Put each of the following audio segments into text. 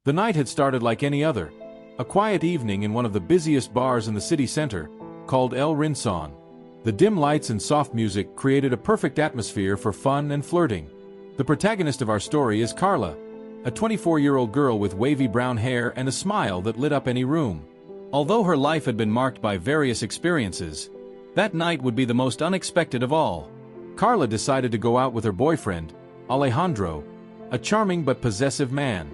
The night had started like any other. A quiet evening in one of the busiest bars in the city center, called El Rinson. The dim lights and soft music created a perfect atmosphere for fun and flirting. The protagonist of our story is Carla, a 24-year-old girl with wavy brown hair and a smile that lit up any room. Although her life had been marked by various experiences, that night would be the most unexpected of all. Carla decided to go out with her boyfriend, Alejandro, a charming but possessive man.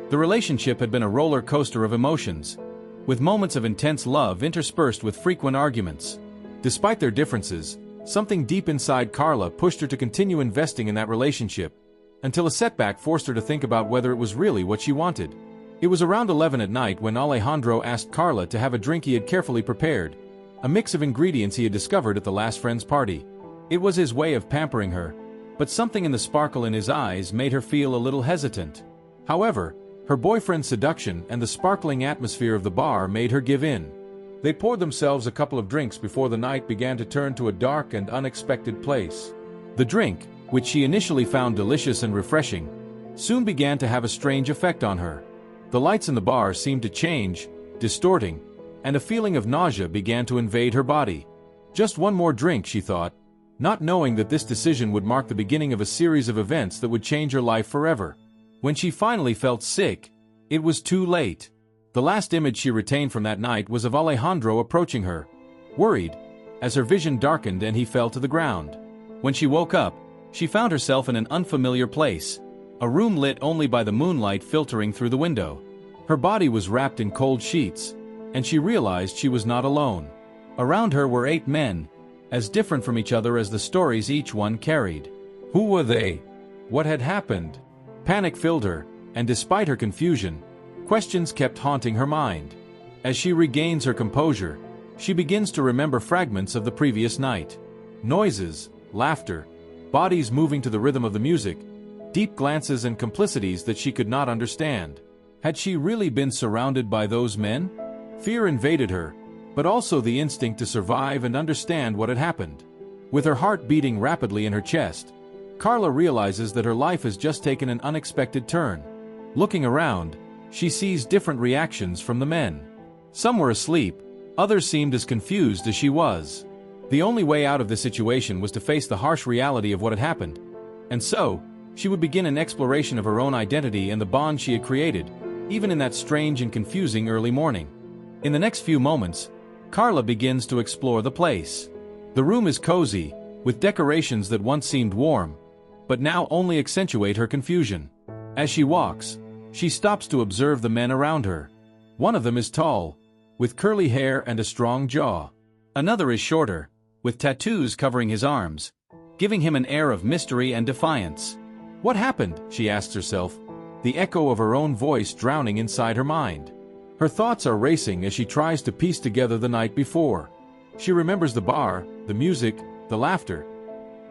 The relationship had been a roller coaster of emotions, with moments of intense love interspersed with frequent arguments. Despite their differences, something deep inside Carla pushed her to continue investing in that relationship, until a setback forced her to think about whether it was really what she wanted. It was around 11 at night when Alejandro asked Carla to have a drink he had carefully prepared, a mix of ingredients he had discovered at the last friend's party. It was his way of pampering her, but something in the sparkle in his eyes made her feel a little hesitant. However, her boyfriend's seduction and the sparkling atmosphere of the bar made her give in. They poured themselves a couple of drinks before the night began to turn to a dark and unexpected place. The drink, which she initially found delicious and refreshing, soon began to have a strange effect on her. The lights in the bar seemed to change, distorting, and a feeling of nausea began to invade her body. Just one more drink, she thought, not knowing that this decision would mark the beginning of a series of events that would change her life forever. When she finally felt sick, it was too late. The last image she retained from that night was of Alejandro approaching her, worried, as her vision darkened and he fell to the ground. When she woke up, she found herself in an unfamiliar place, a room lit only by the moonlight filtering through the window. Her body was wrapped in cold sheets, and she realized she was not alone. Around her were 8 men, as different from each other as the stories each one carried. Who were they? What had happened? Panic filled her, and despite her confusion, questions kept haunting her mind. As she regains her composure, she begins to remember fragments of the previous night. Noises, laughter, bodies moving to the rhythm of the music, deep glances and complicities that she could not understand. Had she really been surrounded by those men? Fear invaded her, but also the instinct to survive and understand what had happened. With her heart beating rapidly in her chest, Carla realizes that her life has just taken an unexpected turn. Looking around, she sees different reactions from the men. Some were asleep, others seemed as confused as she was. The only way out of the situation was to face the harsh reality of what had happened. And so, she would begin an exploration of her own identity and the bond she had created, even in that strange and confusing early morning. In the next few moments, Carla begins to explore the place. The room is cozy, with decorations that once seemed warm, but now only accentuate her confusion. As she walks, she stops to observe the men around her. One of them is tall, with curly hair and a strong jaw. Another is shorter, with tattoos covering his arms, giving him an air of mystery and defiance. What happened? She asks herself, the echo of her own voice drowning inside her mind. Her thoughts are racing as she tries to piece together the night before. She remembers the bar, the music, the laughter.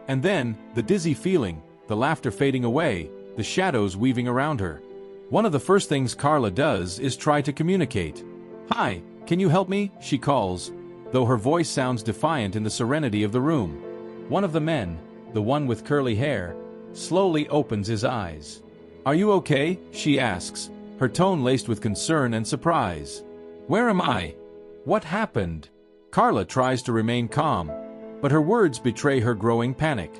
And then, the dizzy feeling, the laughter fading away, the shadows weaving around her. One of the first things Carla does is try to communicate. "Hi, can you help me?" she calls, though her voice sounds defiant in the serenity of the room. One of the men, the one with curly hair, slowly opens his eyes. "Are you okay?" she asks, her tone laced with concern and surprise. "Where am I? What happened?" Carla tries to remain calm, but her words betray her growing panic.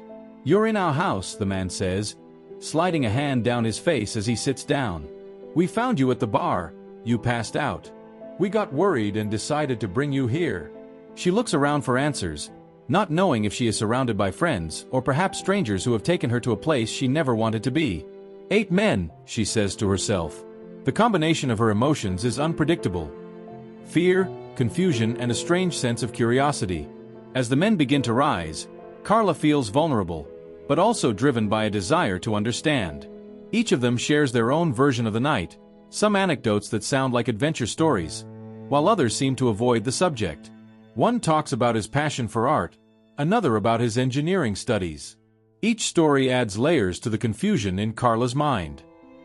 "You're in our house," the man says, sliding a hand down his face as he sits down. "We found you at the bar. You passed out. We got worried and decided to bring you here." She looks around for answers, not knowing if she is surrounded by friends or perhaps strangers who have taken her to a place she never wanted to be. 8 men, she says to herself. The combination of her emotions is unpredictable. Fear, confusion, and a strange sense of curiosity. As the men begin to rise, Carla feels vulnerable, but also driven by a desire to understand. Each of them shares their own version of the night, some anecdotes that sound like adventure stories, while others seem to avoid the subject. One talks about his passion for art, another about his engineering studies. Each story adds layers to the confusion in Carla's mind.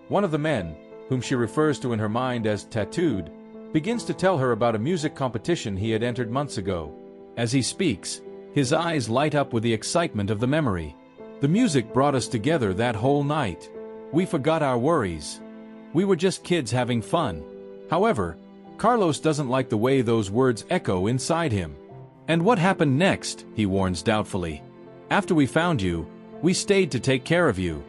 One of the men, whom she refers to in her mind as Tattooed, begins to tell her about a music competition he had entered months ago. As he speaks, his eyes light up with the excitement of the memory. "The music brought us together that whole night. We forgot our worries. We were just kids having fun. However, Carlos doesn't like the way those words echo inside him. And what happened next, he warns doubtfully. After we found you, we stayed to take care of you.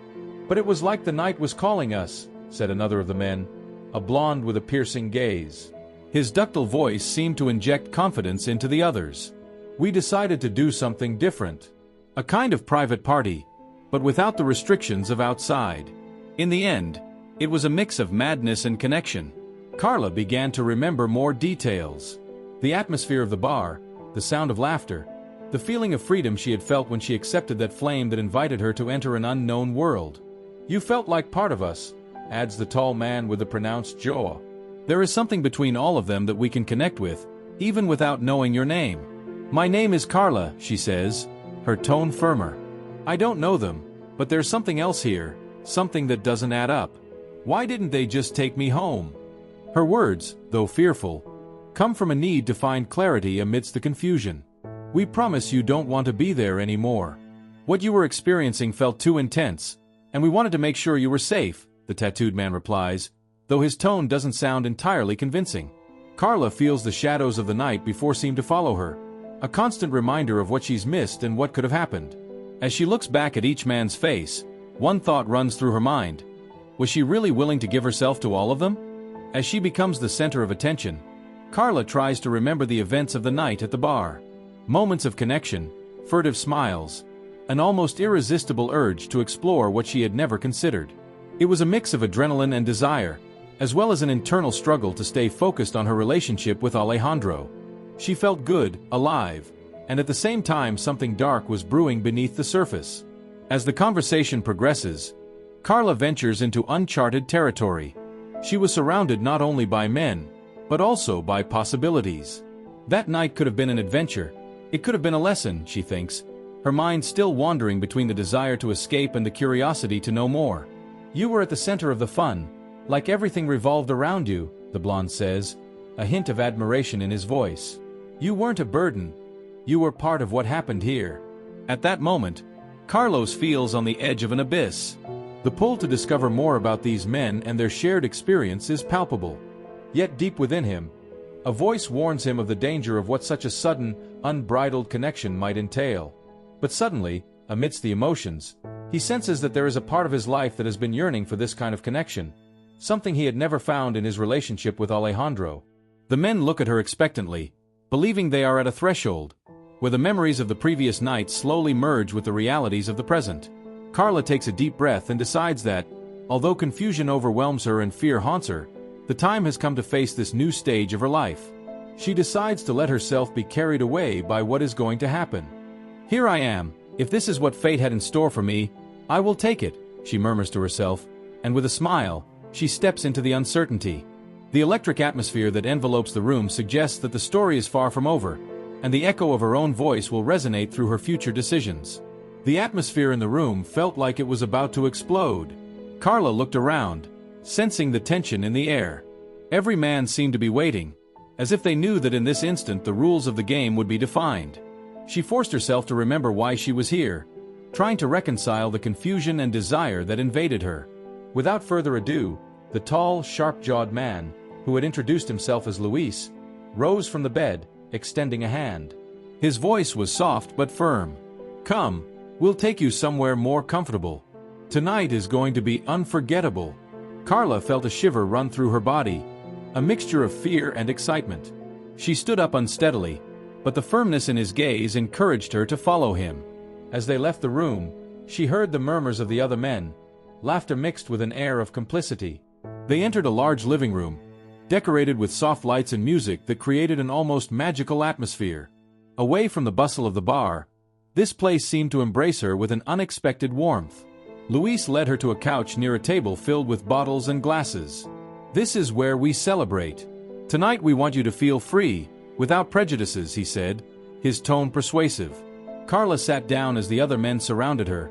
But it was like the night was calling us, said another of the men, a blonde with a piercing gaze. His ductile voice seemed to inject confidence into the others. We decided to do something different. A kind of private party, but without the restrictions of outside. In the end, it was a mix of madness and connection. Carla began to remember more details. The atmosphere of the bar, the sound of laughter, the feeling of freedom she had felt when she accepted that flame that invited her to enter an unknown world. You felt like part of us, adds the tall man with the pronounced jaw. There is something between all of them that we can connect with, even without knowing your name. My name is Carla, she says, her tone firmer. I don't know them, but there's something else here, something that doesn't add up. Why didn't they just take me home? Her words, though fearful, come from a need to find clarity amidst the confusion. We promise you don't want to be there anymore. What you were experiencing felt too intense, and we wanted to make sure you were safe, the tattooed man replies, though his tone doesn't sound entirely convincing. Carla feels the shadows of the night before seem to follow her, a constant reminder of what she's missed and what could have happened. As she looks back at each man's face, one thought runs through her mind. Was she really willing to give herself to all of them? As she becomes the center of attention, Carla tries to remember the events of the night at the bar. Moments of connection, furtive smiles, an almost irresistible urge to explore what she had never considered. It was a mix of adrenaline and desire, as well as an internal struggle to stay focused on her relationship with Alejandro. She felt good, alive, and at the same time something dark was brewing beneath the surface. As the conversation progresses, Carla ventures into uncharted territory. She was surrounded not only by men, but also by possibilities. That night could have been an adventure. It could have been a lesson, she thinks, her mind still wandering between the desire to escape and the curiosity to know more. You were at the center of the fun, like everything revolved around you, the blonde says, a hint of admiration in his voice. You weren't a burden. You were part of what happened here. At that moment, Carlos feels on the edge of an abyss. The pull to discover more about these men and their shared experience is palpable. Yet deep within him, a voice warns him of the danger of what such a sudden, unbridled connection might entail. But suddenly, amidst the emotions, he senses that there is a part of his life that has been yearning for this kind of connection, something he had never found in his relationship with Alejandro. The men look at her expectantly, believing they are at a threshold, where the memories of the previous night slowly merge with the realities of the present. Carla takes a deep breath and decides that, although confusion overwhelms her and fear haunts her, the time has come to face this new stage of her life. She decides to let herself be carried away by what is going to happen. Here I am. If this is what fate had in store for me, I will take it, she murmurs to herself, and with a smile, she steps into the uncertainty. The electric atmosphere that envelopes the room suggests that the story is far from over, and the echo of her own voice will resonate through her future decisions. The atmosphere in the room felt like it was about to explode. Carla looked around, sensing the tension in the air. Every man seemed to be waiting, as if they knew that in this instant the rules of the game would be defined. She forced herself to remember why she was here, trying to reconcile the confusion and desire that invaded her. Without further ado, the tall, sharp-jawed man, who had introduced himself as Luis, rose from the bed, extending a hand. His voice was soft but firm. Come, we'll take you somewhere more comfortable. Tonight is going to be unforgettable. Carla felt a shiver run through her body, a mixture of fear and excitement. She stood up unsteadily, but the firmness in his gaze encouraged her to follow him. As they left the room, she heard the murmurs of the other men, laughter mixed with an air of complicity. They entered a large living room, decorated with soft lights and music that created an almost magical atmosphere. Away from the bustle of the bar, this place seemed to embrace her with an unexpected warmth. Luis led her to a couch near a table filled with bottles and glasses. This is where we celebrate. Tonight we want you to feel free, without prejudices, he said, his tone persuasive. Carla sat down as the other men surrounded her,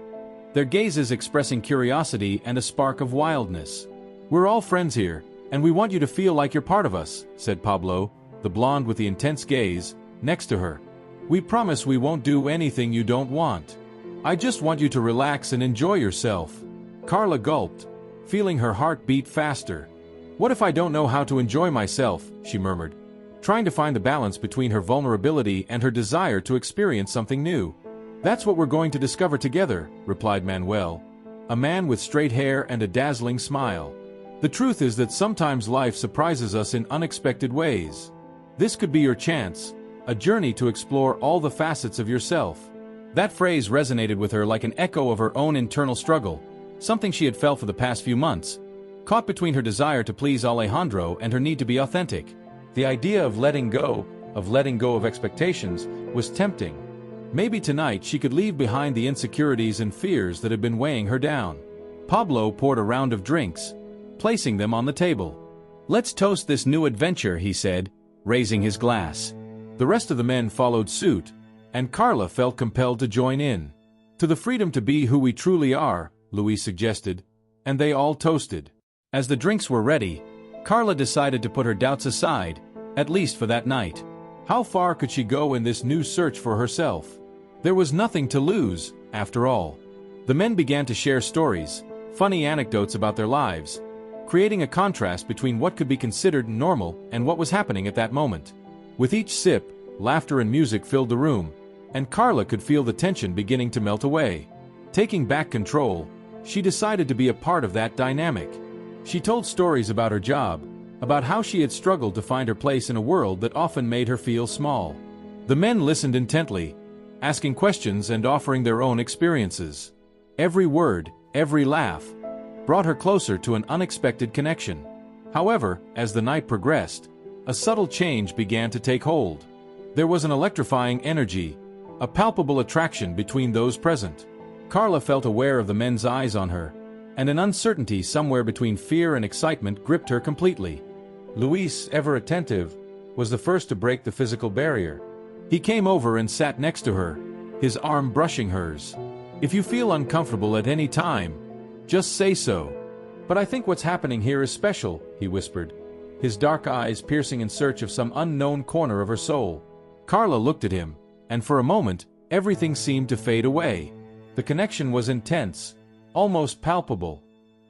their gazes expressing curiosity and a spark of wildness. We're all friends here, and we want you to feel like you're part of us, said Pablo, the blonde with the intense gaze, next to her. We promise we won't do anything you don't want. I just want you to relax and enjoy yourself. Carla gulped, feeling her heart beat faster. "What if I don't know how to enjoy myself?" she murmured, trying to find the balance between her vulnerability and her desire to experience something new. "That's what we're going to discover together," replied Manuel, a man with straight hair and a dazzling smile. "The truth is that sometimes life surprises us in unexpected ways. This could be your chance, a journey to explore all the facets of yourself." That phrase resonated with her like an echo of her own internal struggle, something she had felt for the past few months, caught between her desire to please Alejandro and her need to be authentic. The idea of letting go of expectations, was tempting. Maybe tonight she could leave behind the insecurities and fears that had been weighing her down. Pablo poured a round of drinks, placing them on the table. "Let's toast this new adventure," he said, raising his glass. The rest of the men followed suit, and Carla felt compelled to join in. "To the freedom to be who we truly are," Luis suggested, and they all toasted. As the drinks were ready, Carla decided to put her doubts aside, at least for that night. How far could she go in this new search for herself? There was nothing to lose, after all. The men began to share stories, funny anecdotes about their lives, creating a contrast between what could be considered normal and what was happening at that moment. With each sip, laughter and music filled the room, and Carla could feel the tension beginning to melt away. Taking back control, she decided to be a part of that dynamic. She told stories about her job, about how she had struggled to find her place in a world that often made her feel small. The men listened intently, asking questions and offering their own experiences. Every word, every laugh, brought her closer to an unexpected connection. However, as the night progressed, a subtle change began to take hold. There was an electrifying energy, a palpable attraction between those present. Carla felt aware of the men's eyes on her, and an uncertainty somewhere between fear and excitement gripped her completely. Luis, ever attentive, was the first to break the physical barrier. He came over and sat next to her, his arm brushing hers. "If you feel uncomfortable at any time, just say so." "But I think what's happening here is special," he whispered, his dark eyes piercing in search of some unknown corner of her soul. Carla looked at him, and for a moment, everything seemed to fade away. The connection was intense, almost palpable.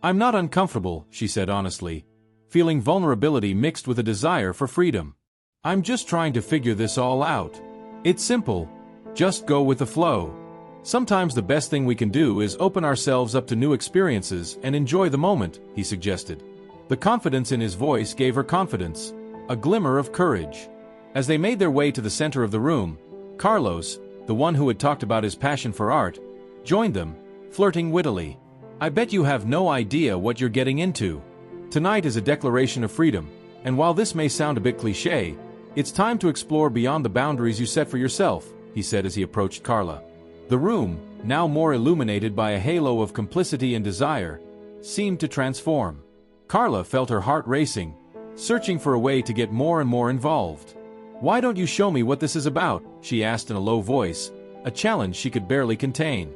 "I'm not uncomfortable," she said honestly, feeling vulnerability mixed with a desire for freedom. "I'm just trying to figure this all out. It's simple. Just go with the flow. Sometimes the best thing we can do is open ourselves up to new experiences and enjoy the moment," he suggested. The confidence in his voice gave her confidence, a glimmer of courage. As they made their way to the center of the room, Carlos, the one who had talked about his passion for art, joined them, flirting wittily. "I bet you have no idea what you're getting into. Tonight is a declaration of freedom, and while this may sound a bit cliché, it's time to explore beyond the boundaries you set for yourself," he said as he approached Carla. The room, now more illuminated by a halo of complicity and desire, seemed to transform. Carla felt her heart racing, searching for a way to get more and more involved. "Why don't you show me what this is about?" she asked in a low voice, a challenge she could barely contain.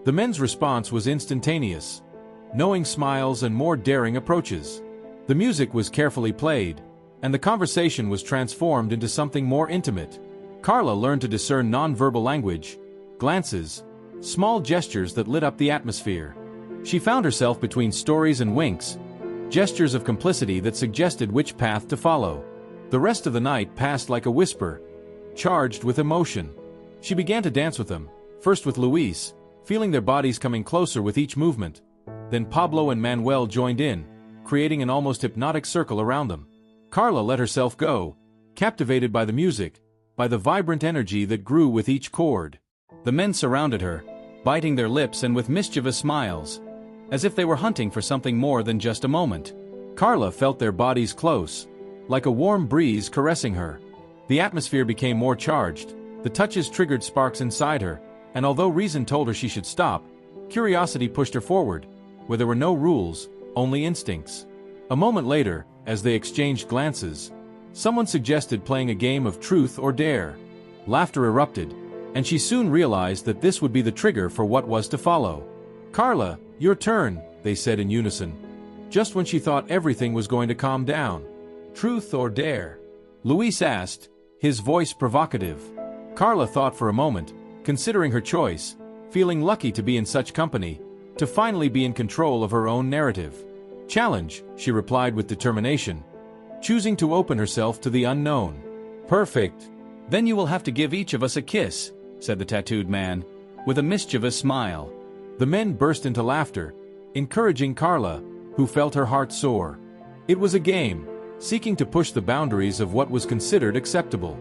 The men's response was instantaneous, knowing smiles and more daring approaches. The music was carefully played, and the conversation was transformed into something more intimate. Carla learned to discern nonverbal language, glances, small gestures that lit up the atmosphere. She found herself between stories and winks, gestures of complicity that suggested which path to follow. The rest of the night passed like a whisper, charged with emotion. She began to dance with them, first with Luis, feeling their bodies coming closer with each movement. Then Pablo and Manuel joined in, creating an almost hypnotic circle around them. Carla let herself go, captivated by the music, by the vibrant energy that grew with each chord. The men surrounded her, biting their lips and with mischievous smiles, as if they were hunting for something more than just a moment. Carla felt their bodies close, like a warm breeze caressing her. The atmosphere became more charged, the touches triggered sparks inside her, and although reason told her she should stop, curiosity pushed her forward, where there were no rules, only instincts. A moment later, as they exchanged glances, someone suggested playing a game of truth or dare. Laughter erupted, and she soon realized that this would be the trigger for what was to follow. "Carla, your turn," they said in unison, just when she thought everything was going to calm down. "Truth or dare?" Luis asked, his voice provocative. Carla thought for a moment, considering her choice, feeling lucky to be in such company, to finally be in control of her own narrative. "Challenge," she replied with determination, choosing to open herself to the unknown. "Perfect. Then you will have to give each of us a kiss," said the tattooed man, with a mischievous smile. The men burst into laughter, encouraging Carla, who felt her heart soar. It was a game, seeking to push the boundaries of what was considered acceptable.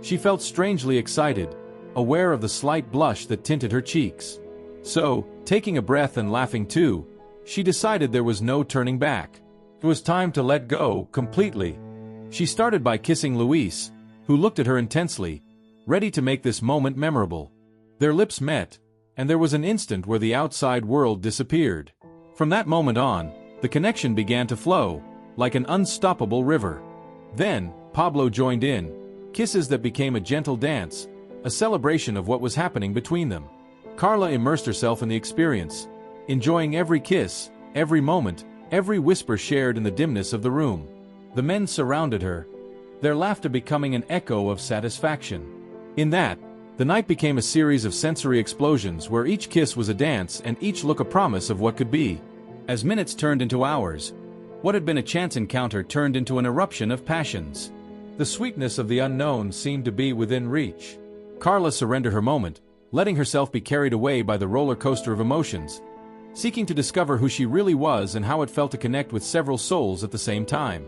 She felt strangely excited, aware of the slight blush that tinted her cheeks. So, taking a breath and laughing too, she decided there was no turning back. It was time to let go completely. She started by kissing Luis, who looked at her intensely, ready to make this moment memorable. Their lips met, and there was an instant where the outside world disappeared. From that moment on, the connection began to flow, like an unstoppable river. Then, Pablo joined in, kisses that became a gentle dance, a celebration of what was happening between them. Carla immersed herself in the experience, enjoying every kiss, every moment, every whisper shared in the dimness of the room. The men surrounded her, their laughter becoming an echo of satisfaction. In that, the night became a series of sensory explosions where each kiss was a dance and each look a promise of what could be. As minutes turned into hours, what had been a chance encounter turned into an eruption of passions. The sweetness of the unknown seemed to be within reach. Carla surrendered her moment, letting herself be carried away by the roller coaster of emotions, seeking to discover who she really was and how it felt to connect with several souls at the same time.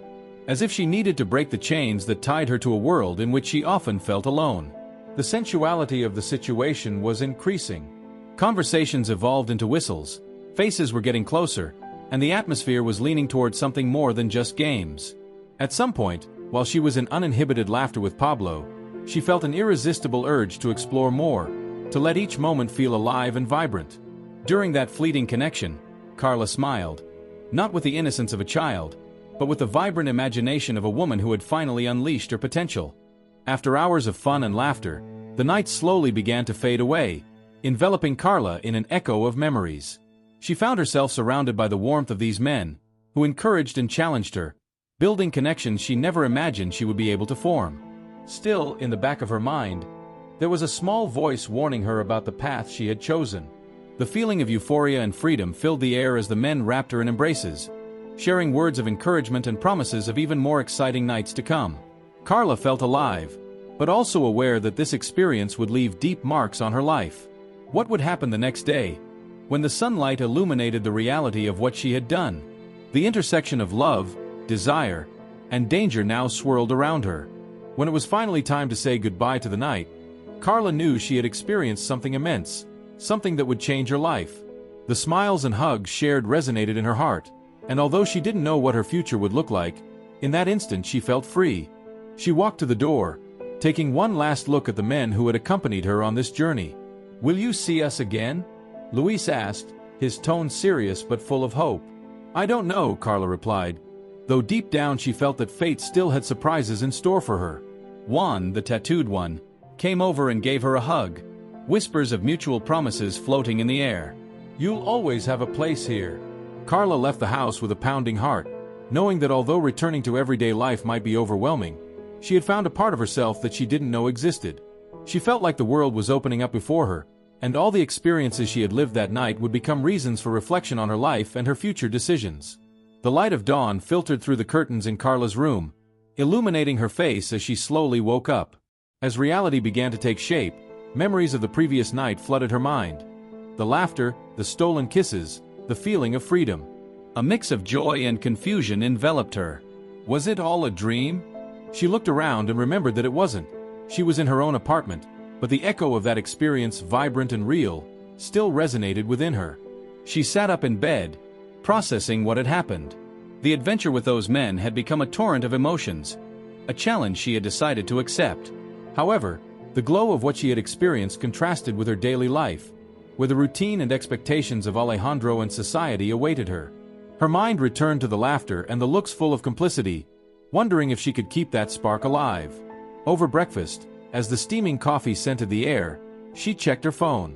As if she needed to break the chains that tied her to a world in which she often felt alone. The sensuality of the situation was increasing. Conversations evolved into whistles, faces were getting closer, and the atmosphere was leaning towards something more than just games. At some point, while she was in uninhibited laughter with Pablo, she felt an irresistible urge to explore more, to let each moment feel alive and vibrant. During that fleeting connection, Carla smiled, not with the innocence of a child, but with the vibrant imagination of a woman who had finally unleashed her potential. After hours of fun and laughter, the night slowly began to fade away, enveloping Carla in an echo of memories. She found herself surrounded by the warmth of these men, who encouraged and challenged her, building connections she never imagined she would be able to form. Still, in the back of her mind, there was a small voice warning her about the path she had chosen. The feeling of euphoria and freedom filled the air as the men wrapped her in embraces, sharing words of encouragement and promises of even more exciting nights to come. Carla felt alive, but also aware that this experience would leave deep marks on her life. What would happen the next day, when the sunlight illuminated the reality of what she had done? The intersection of love, desire, and danger now swirled around her. When it was finally time to say goodbye to the night, Carla knew she had experienced something immense, something that would change her life. The smiles and hugs shared resonated in her heart, and although she didn't know what her future would look like, in that instant she felt free. She walked to the door, taking one last look at the men who had accompanied her on this journey. "Will you see us again?" Luis asked, his tone serious but full of hope. "I don't know," Carla replied, though deep down she felt that fate still had surprises in store for her. Juan, the tattooed one, came over and gave her a hug, whispers of mutual promises floating in the air. "You'll always have a place here." Carla left the house with a pounding heart, knowing that although returning to everyday life might be overwhelming, she had found a part of herself that she didn't know existed. She felt like the world was opening up before her, and all the experiences she had lived that night would become reasons for reflection on her life and her future decisions. The light of dawn filtered through the curtains in Carla's room, illuminating her face as she slowly woke up. As reality began to take shape, memories of the previous night flooded her mind. The laughter, the stolen kisses, the feeling of freedom. A mix of joy and confusion enveloped her. Was it all a dream? She looked around and remembered that it wasn't. She was in her own apartment, but the echo of that experience, vibrant and real, still resonated within her. She sat up in bed, processing what had happened. The adventure with those men had become a torrent of emotions, a challenge she had decided to accept. However, the glow of what she had experienced contrasted with her daily life, where the routine and expectations of Alejandro and society awaited her. Her mind returned to the laughter and the looks full of complicity, wondering if she could keep that spark alive. Over breakfast, as the steaming coffee scented the air, she checked her phone.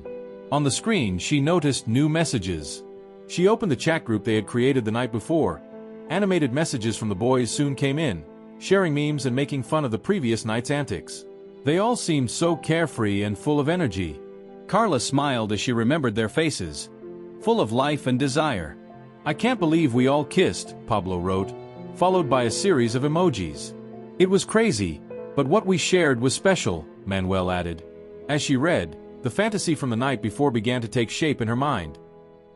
On the screen, she noticed new messages. She opened the chat group they had created the night before. Animated messages from the boys soon came in, sharing memes and making fun of the previous night's antics. They all seemed so carefree and full of energy. Carla smiled as she remembered their faces, full of life and desire. "I can't believe we all kissed," Pablo wrote, followed by a series of emojis. "It was crazy, but what we shared was special," Manuel added. As she read, the fantasy from the night before began to take shape in her mind.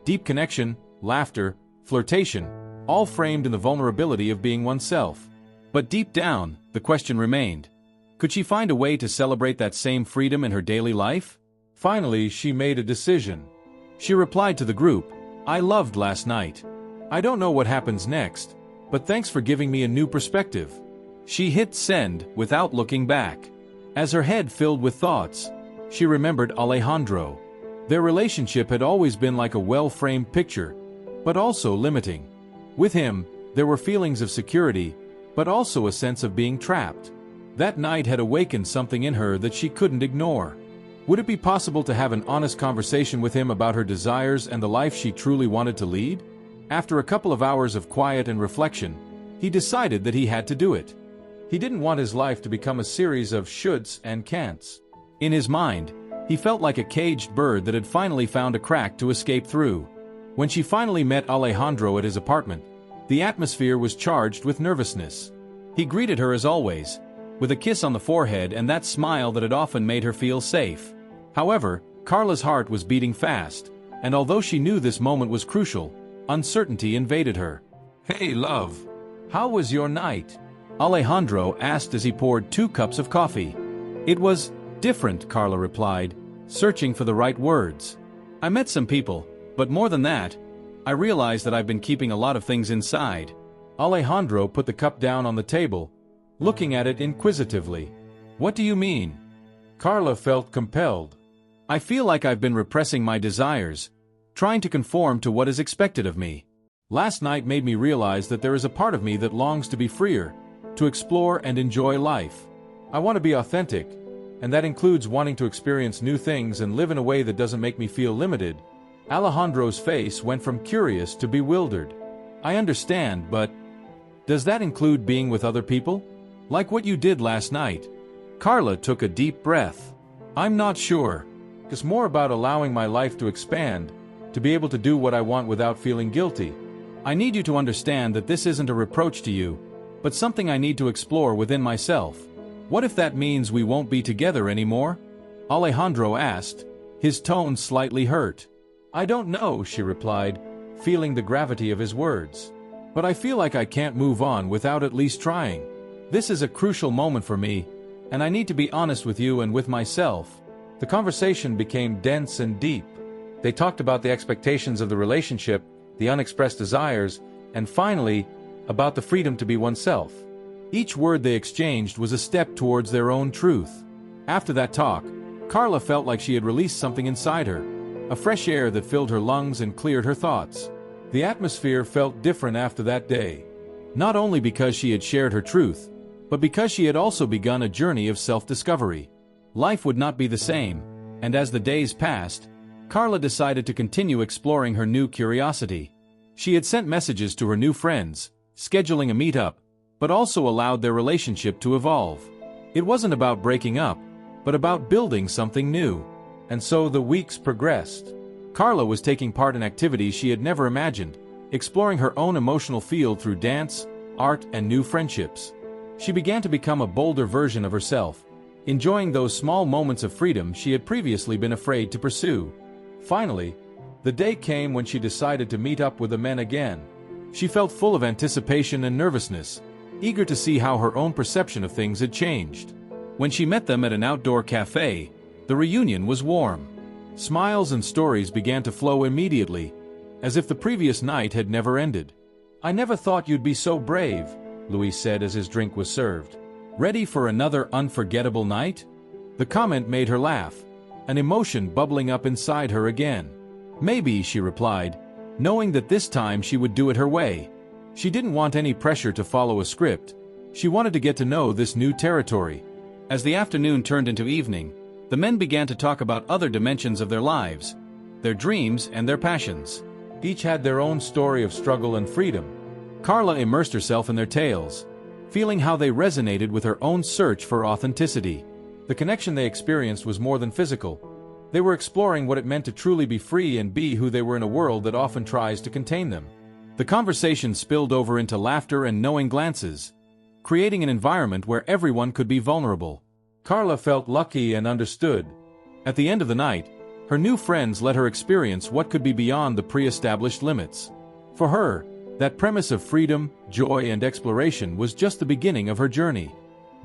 Deep connection, laughter, flirtation, all framed in the vulnerability of being oneself. But deep down, the question remained. Could she find a way to celebrate that same freedom in her daily life? Finally, she made a decision. She replied to the group, "I loved last night. I don't know what happens next, but thanks for giving me a new perspective." She hit send without looking back. As her head filled with thoughts, she remembered Alejandro. Their relationship had always been like a well-framed picture, but also limiting. With him, there were feelings of security, but also a sense of being trapped. That night had awakened something in her that she couldn't ignore. Would it be possible to have an honest conversation with him about her desires and the life she truly wanted to lead? After a couple of hours of quiet and reflection, he decided that he had to do it. He didn't want his life to become a series of shoulds and can'ts. In his mind, he felt like a caged bird that had finally found a crack to escape through. When she finally met Alejandro at his apartment, the atmosphere was charged with nervousness. He greeted her as always, with a kiss on the forehead and that smile that had often made her feel safe. However, Carla's heart was beating fast, and although she knew this moment was crucial, uncertainty invaded her. "Hey, love. How was your night?" Alejandro asked as he poured 2 cups of coffee. "It was different," Carla replied, searching for the right words. "I met some people, but more than that, I realized that I've been keeping a lot of things inside." Alejandro put the cup down on the table, looking at it inquisitively. "What do you mean?" Carla felt compelled. "I feel like I've been repressing my desires, trying to conform to what is expected of me. Last night made me realize that there is a part of me that longs to be freer, to explore and enjoy life. I want to be authentic, and that includes wanting to experience new things and live in a way that doesn't make me feel limited." Alejandro's face went from curious to bewildered. "I understand, but does that include being with other people? Like what you did last night?" Carla took a deep breath. "I'm not sure. It's more about allowing my life to expand, to be able to do what I want without feeling guilty. I need you to understand that this isn't a reproach to you, but something I need to explore within myself. What if that means we won't be together anymore?" Alejandro asked, his tone slightly hurt. "I don't know," she replied, feeling the gravity of his words. "But I feel like I can't move on without at least trying. This is a crucial moment for me, and I need to be honest with you and with myself." The conversation became dense and deep. They talked about the expectations of the relationship, the unexpressed desires, and finally, about the freedom to be oneself. Each word they exchanged was a step towards their own truth. After that talk, Carla felt like she had released something inside her, a fresh air that filled her lungs and cleared her thoughts. The atmosphere felt different after that day, not only because she had shared her truth, but because she had also begun a journey of self-discovery. Life would not be the same, and as the days passed, Carla decided to continue exploring her new curiosity. She had sent messages to her new friends, scheduling a meetup, but also allowed their relationship to evolve. It wasn't about breaking up, but about building something new. And so the weeks progressed. Carla was taking part in activities she had never imagined, exploring her own emotional field through dance, art, and new friendships. She began to become a bolder version of herself, enjoying those small moments of freedom she had previously been afraid to pursue. Finally, the day came when she decided to meet up with the men again. She felt full of anticipation and nervousness, eager to see how her own perception of things had changed. When she met them at an outdoor cafe, the reunion was warm. Smiles and stories began to flow immediately, as if the previous night had never ended. "I never thought you'd be so brave," Louis said as his drink was served. "Ready for another unforgettable night?" The comment made her laugh, an emotion bubbling up inside her again. "Maybe," she replied, knowing that this time she would do it her way. She didn't want any pressure to follow a script. She wanted to get to know this new territory. As the afternoon turned into evening, the men began to talk about other dimensions of their lives, their dreams and their passions. Each had their own story of struggle and freedom. Carla immersed herself in their tales, feeling how they resonated with her own search for authenticity. The connection they experienced was more than physical. They were exploring what it meant to truly be free and be who they were in a world that often tries to contain them. The conversation spilled over into laughter and knowing glances, creating an environment where everyone could be vulnerable. Carla felt lucky and understood. At the end of the night, her new friends let her experience what could be beyond the pre-established limits. For her, that premise of freedom, joy, and exploration was just the beginning of her journey.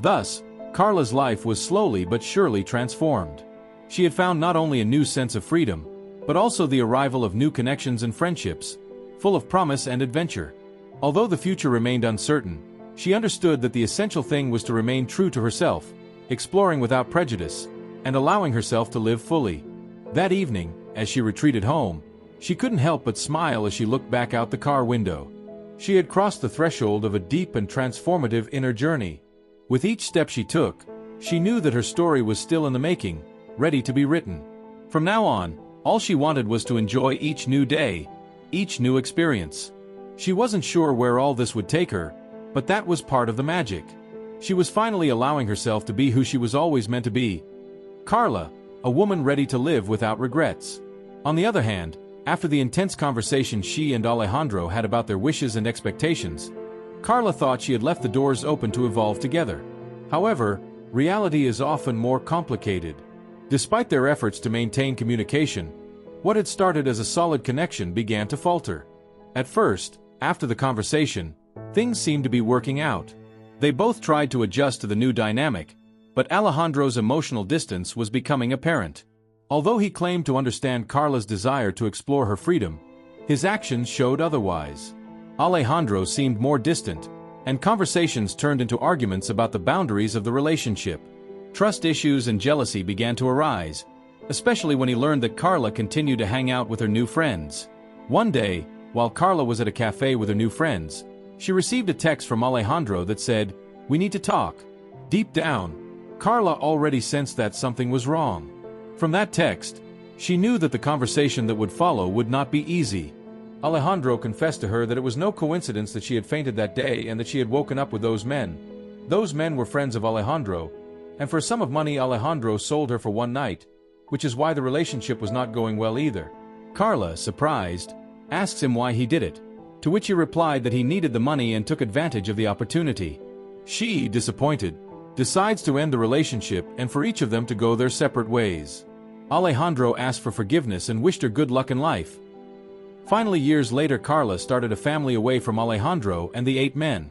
Thus, Carla's life was slowly but surely transformed. She had found not only a new sense of freedom, but also the arrival of new connections and friendships, full of promise and adventure. Although the future remained uncertain, she understood that the essential thing was to remain true to herself, exploring without prejudice, and allowing herself to live fully. That evening, as she retreated home, she couldn't help but smile as she looked back out the car window. She had crossed the threshold of a deep and transformative inner journey. With each step she took, she knew that her story was still in the making, ready to be written. From now on, all she wanted was to enjoy each new day, each new experience. She wasn't sure where all this would take her, but that was part of the magic. She was finally allowing herself to be who she was always meant to be. Carla, a woman ready to live without regrets. On the other hand, after the intense conversation she and Alejandro had about their wishes and expectations, Carla thought she had left the doors open to evolve together. However, reality is often more complicated. Despite their efforts to maintain communication, what had started as a solid connection began to falter. At first, after the conversation, things seemed to be working out. They both tried to adjust to the new dynamic, but Alejandro's emotional distance was becoming apparent. Although he claimed to understand Carla's desire to explore her freedom, his actions showed otherwise. Alejandro seemed more distant, and conversations turned into arguments about the boundaries of the relationship. Trust issues and jealousy began to arise, especially when he learned that Carla continued to hang out with her new friends. One day, while Carla was at a cafe with her new friends, she received a text from Alejandro that said, "We need to talk." Deep down, Carla already sensed that something was wrong. From that text, she knew that the conversation that would follow would not be easy. Alejandro confessed to her that it was no coincidence that she had fainted that day and that she had woken up with those men. Those men were friends of Alejandro, and for a sum of money Alejandro sold her for one night, which is why the relationship was not going well either. Carla, surprised, asks him why he did it, to which he replied that he needed the money and took advantage of the opportunity. She, disappointed, decides to end the relationship and for each of them to go their separate ways. Alejandro asked for forgiveness and wished her good luck in life. Finally, years later, Carla started a family away from Alejandro and the 8 men.